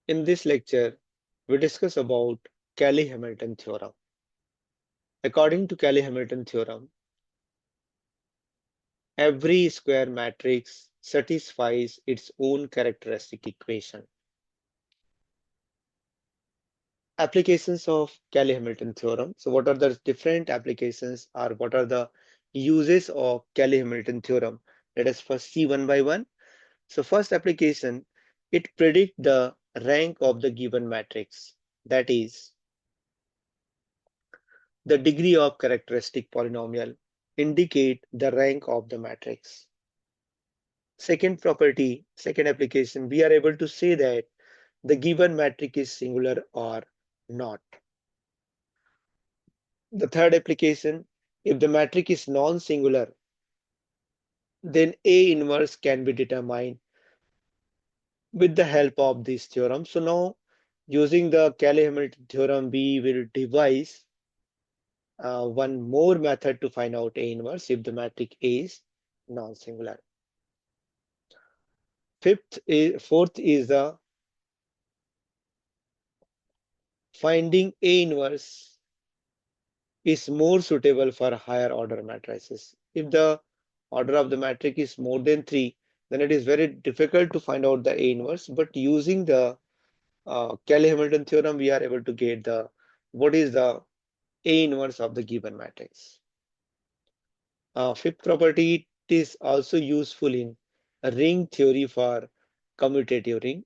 In this lecture, we discuss about Cayley-Hamilton theorem. According to Cayley-Hamilton theorem, every square matrix satisfies its own characteristic equation. Applications of Cayley-Hamilton theorem. So what are the different applications or what are the uses of Cayley-Hamilton theorem? Let us first see one by one. So first application, it predicts the rank of the given matrix. That is, the degree of characteristic polynomial indicate the rank of the matrix. Second property, second application, we are able to say that the given matrix is singular or not. The third application, if the matrix is non-singular, then A inverse can be determined with the help of this theorem. So now using the Cayley-Hamilton theorem, we will devise one more method to find out A inverse if the matrix A is non-singular. Fourth is the finding A inverse is more suitable for higher order matrices. If the order of the matrix is more than 3, then it is very difficult to find out the A inverse. But using the Cayley-Hamilton theorem, we are able to get the what is the A inverse of the given matrix. Fifth property, it is also useful in a ring theory for commutative ring.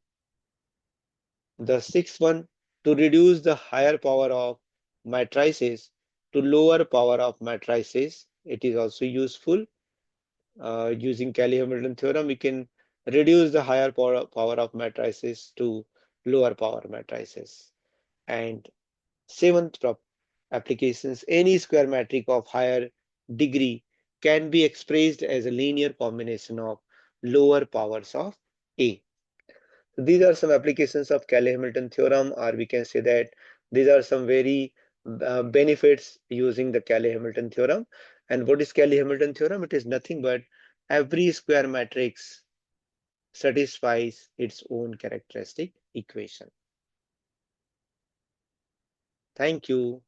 The sixth one, to reduce the higher power of matrices to lower power of matrices. It is also useful. Using Cayley-Hamilton theorem, we can reduce the higher power of matrices to lower power matrices. And seventh applications, any square matrix of higher degree can be expressed as a linear combination of lower powers of A. So these are some applications of Cayley-Hamilton theorem, or we can say that these are some very benefits using the Cayley-Hamilton theorem. And what is Cayley-Hamilton theorem? It is nothing but every square matrix satisfies its own characteristic equation. Thank you.